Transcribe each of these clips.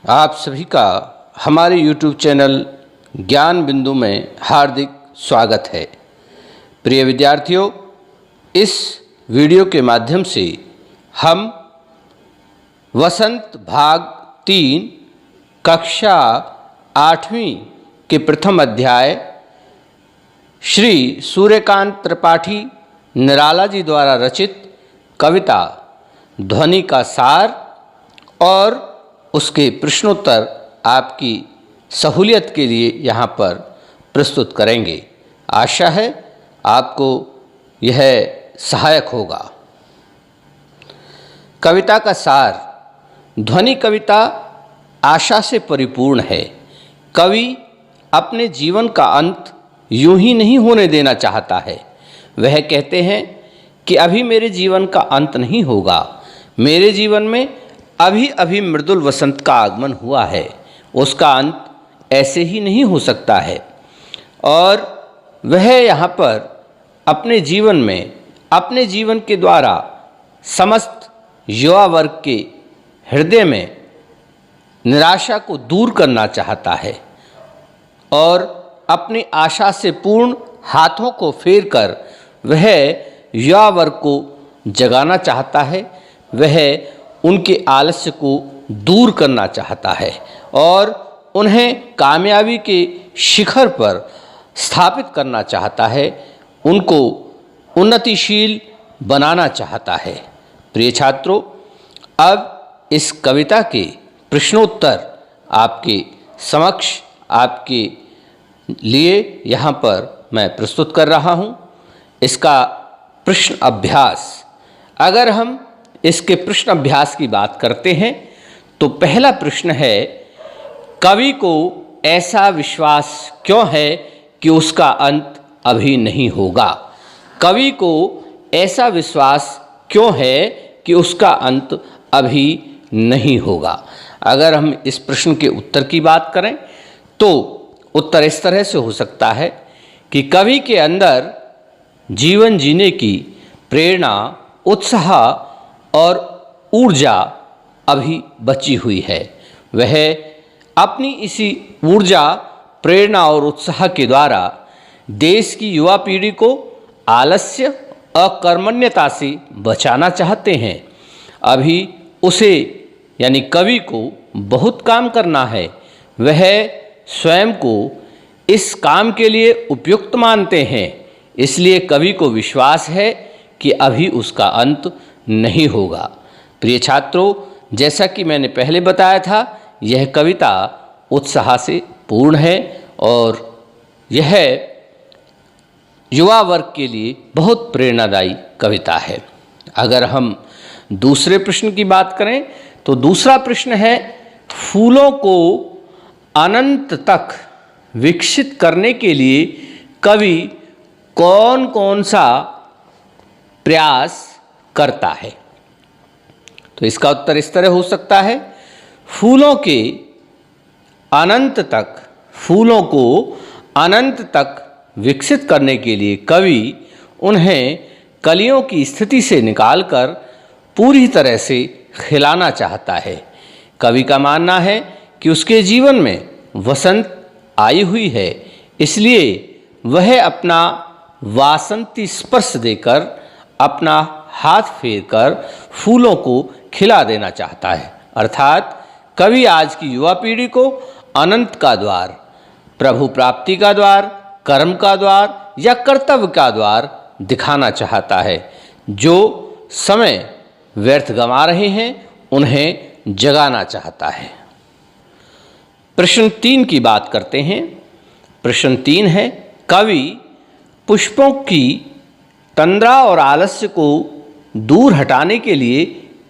आप सभी का हमारे YouTube चैनल ज्ञान बिंदु में हार्दिक स्वागत है। प्रिय विद्यार्थियों, इस वीडियो के माध्यम से हम वसंत भाग 3 कक्षा 8वीं के प्रथम अध्याय श्री सूर्यकांत त्रिपाठी निराला जी द्वारा रचित कविता ध्वनि का सार और उसके प्रश्नोत्तर आपकी सहूलियत के लिए यहाँ पर प्रस्तुत करेंगे। आशा है आपको यह सहायक होगा। कविता का सार। ध्वनि कविता आशा से परिपूर्ण है। कवि अपने जीवन का अंत यूं ही नहीं होने देना चाहता है। वह कहते हैं कि अभी मेरे जीवन का अंत नहीं होगा। मेरे जीवन में अभी अभी मृदुल वसंत का आगमन हुआ है। उसका अंत ऐसे ही नहीं हो सकता है। और वह यहाँ पर अपने जीवन में अपने जीवन के द्वारा समस्त युवा वर्ग के हृदय में निराशा को दूर करना चाहता है और अपनी आशा से पूर्ण हाथों को फेर कर वह युवा वर्ग को जगाना चाहता है। वह उनके आलस्य को दूर करना चाहता है और उन्हें कामयाबी के शिखर पर स्थापित करना चाहता है। उनको उन्नतिशील बनाना चाहता है। प्रिय छात्रों, अब इस कविता के प्रश्नोत्तर आपके समक्ष आपके लिए यहाँ पर मैं प्रस्तुत कर रहा हूँ। इसका प्रश्न अभ्यास। अगर हम इसके प्रश्न अभ्यास की बात करते हैं तो पहला प्रश्न है, कवि को ऐसा विश्वास क्यों है कि उसका अंत अभी नहीं होगा? कवि को ऐसा विश्वास क्यों है कि उसका अंत अभी नहीं होगा? अगर हम इस प्रश्न के उत्तर की बात करें तो उत्तर इस तरह से हो सकता है कि कवि के अंदर जीवन जीने की प्रेरणा, उत्साह और ऊर्जा अभी बची हुई है। वह अपनी इसी ऊर्जा, प्रेरणा और उत्साह के द्वारा देश की युवा पीढ़ी को आलस्य, अकर्मण्यता से बचाना चाहते हैं। अभी उसे यानी कवि को बहुत काम करना है। वह स्वयं को इस काम के लिए उपयुक्त मानते हैं। इसलिए कवि को विश्वास है कि अभी उसका अंत नहीं होगा। प्रिय छात्रों, जैसा कि मैंने पहले बताया था, यह कविता उत्साह से पूर्ण है और यह युवा वर्ग के लिए बहुत प्रेरणादायी कविता है। अगर हम दूसरे प्रश्न की बात करें तो दूसरा प्रश्न है, फूलों को अनंत तक विकसित करने के लिए कवि कौन कौन सा प्रयास करता है? तो इसका उत्तर इस तरह हो सकता है, फूलों को अनंत तक विकसित करने के लिए कवि उन्हें कलियों की स्थिति से निकालकर पूरी तरह से खिलाना चाहता है। कवि का मानना है कि उसके जीवन में वसंत आई हुई है, इसलिए वह अपना वासंती स्पर्श देकर, अपना हाथ फेर कर फूलों को खिला देना चाहता है। अर्थात कवि आज की युवा पीढ़ी को अनंत का द्वार, प्रभु प्राप्ति का द्वार, कर्म का द्वार या कर्तव्य का द्वार दिखाना चाहता है। जो समय व्यर्थ गंवा रहे हैं उन्हें जगाना चाहता है। प्रश्न 3 की बात करते हैं। प्रश्न 3 है, कवि पुष्पों की तंद्रा और आलस्य को दूर हटाने के लिए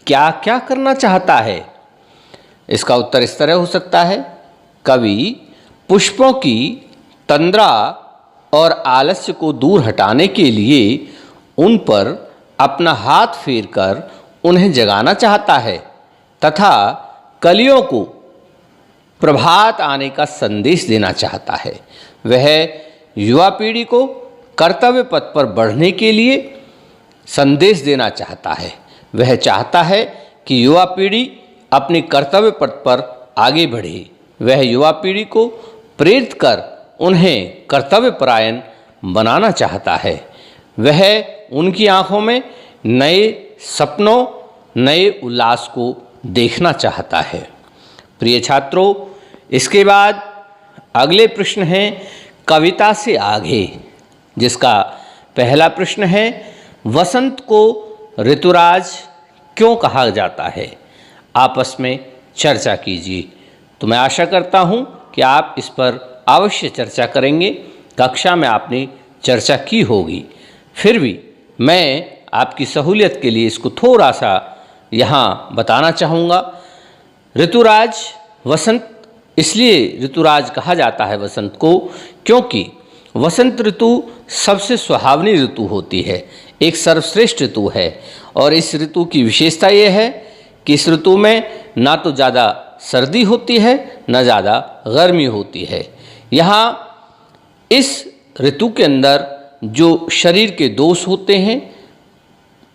क्या क्या करना चाहता है? इसका उत्तर इस तरह हो सकता है, कवि पुष्पों की तंद्रा और आलस्य को दूर हटाने के लिए उन पर अपना हाथ फेर कर उन्हें जगाना चाहता है तथा कलियों को प्रभात आने का संदेश देना चाहता है। वह युवा पीढ़ी को कर्तव्य पथ पर बढ़ने के लिए संदेश देना चाहता है। वह चाहता है कि युवा पीढ़ी अपने कर्तव्य पथ पर आगे बढ़े। वह युवा पीढ़ी को प्रेरित कर उन्हें कर्तव्यपरायण बनाना चाहता है। वह उनकी आंखों में नए सपनों, नए उल्लास को देखना चाहता है। प्रिय छात्रों, इसके बाद अगले प्रश्न हैं कविता से आगे, जिसका पहला प्रश्न है वसंत को ऋतुराज क्यों कहा जाता है। आपस में चर्चा कीजिए। तो मैं आशा करता हूँ कि आप इस पर अवश्य चर्चा करेंगे। कक्षा में आपने चर्चा की होगी, फिर भी मैं आपकी सहूलियत के लिए इसको थोड़ा सा यहाँ बताना चाहूँगा। ऋतुराज, वसंत इसलिए ऋतुराज कहा जाता है वसंत को, क्योंकि वसंत ऋतु सबसे सुहावनी ऋतु होती है, एक सर्वश्रेष्ठ ऋतु है। और इस ऋतु की विशेषता ये है कि इस ऋतु में ना तो ज़्यादा सर्दी होती है, न ज़्यादा गर्मी होती है। यहाँ इस ऋतु के अंदर जो शरीर के दोष होते हैं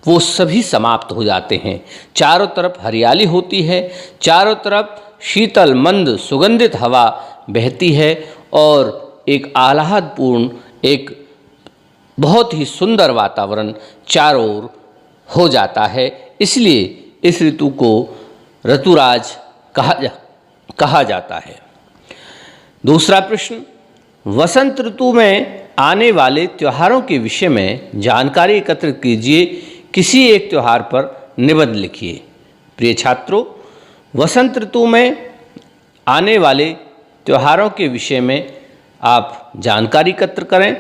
वो सभी समाप्त हो जाते हैं। चारों तरफ हरियाली होती है, चारों तरफ शीतल मंद सुगंधित हवा बहती है और एक आह्लादपूर्ण, एक बहुत ही सुंदर वातावरण चारों ओर हो जाता है। इसलिए इस ऋतु को ऋतुराज कहा जाता है। दूसरा प्रश्न, वसंत ऋतु में आने वाले त्योहारों के विषय में जानकारी एकत्रित कीजिए। किसी एक त्यौहार पर निबंध लिखिए। प्रिय छात्रों, वसंत ऋतु में आने वाले त्योहारों के विषय में आप जानकारी एकत्र करें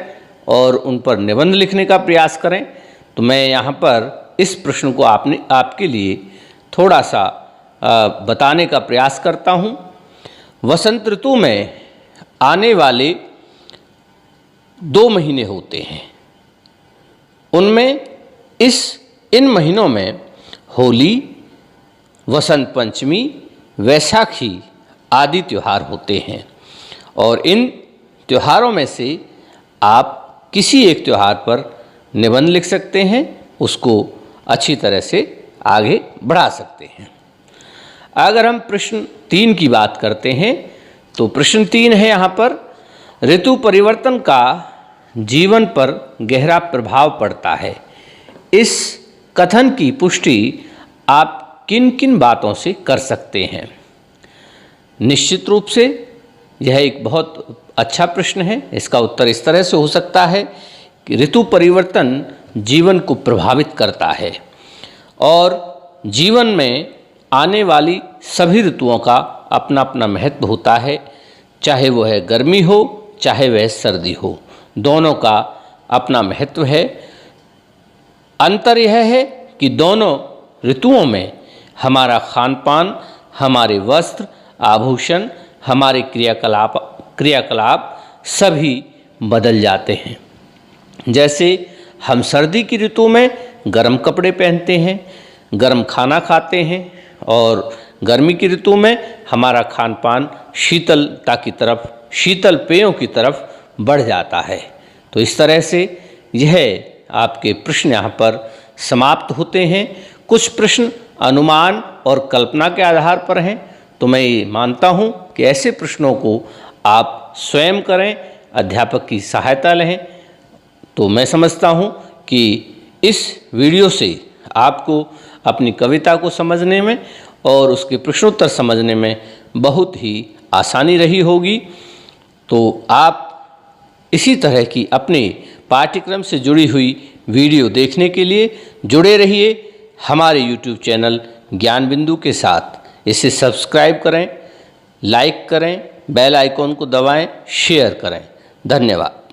और उन पर निबंध लिखने का प्रयास करें। तो मैं यहाँ पर इस प्रश्न को आपके लिए थोड़ा सा बताने का प्रयास करता हूँ। वसंत ऋतु में आने वाले 2 महीने होते हैं। उनमें इन महीनों में होली, वसंत पंचमी, वैसाखी आदि त्यौहार होते हैं। और इन त्योहारों में से आप किसी एक त्यौहार पर निबंध लिख सकते हैं, उसको अच्छी तरह से आगे बढ़ा सकते हैं। अगर हम प्रश्न 3 की बात करते हैं तो प्रश्न 3 है यहाँ पर, ऋतु परिवर्तन का जीवन पर गहरा प्रभाव पड़ता है। इस कथन की पुष्टि आप किन किन बातों से कर सकते हैं। निश्चित रूप से यह एक बहुत अच्छा प्रश्न है। इसका उत्तर इस तरह से हो सकता है कि ऋतु परिवर्तन जीवन को प्रभावित करता है और जीवन में आने वाली सभी ऋतुओं का अपना अपना महत्व होता है। चाहे वह गर्मी हो, चाहे वह सर्दी हो, दोनों का अपना महत्व है। अंतर यह है कि दोनों ऋतुओं में हमारा खान पान, हमारे वस्त्र, आभूषण, हमारे क्रियाकलाप सभी बदल जाते हैं। जैसे हम सर्दी की ऋतु में गर्म कपड़े पहनते हैं, गर्म खाना खाते हैं, और गर्मी की ऋतु में हमारा खान पान शीतलता की तरफ, शीतल पेयों की तरफ बढ़ जाता है। तो इस तरह से यह आपके प्रश्न यहाँ पर समाप्त होते हैं। कुछ प्रश्न अनुमान और कल्पना के आधार पर हैं, तो मैं ये मानता हूँ कि ऐसे प्रश्नों को आप स्वयं करें, अध्यापक की सहायता लें। तो मैं समझता हूँ कि इस वीडियो से आपको अपनी कविता को समझने में और उसके प्रश्नोत्तर समझने में बहुत ही आसानी रही होगी। तो आप इसी तरह की अपने पाठ्यक्रम से जुड़ी हुई वीडियो देखने के लिए जुड़े रहिए हमारे YouTube चैनल ज्ञान बिंदु के साथ। इसे सब्सक्राइब करें, लाइक करें, बेल आइकॉन को दबाएं, शेयर करें। धन्यवाद।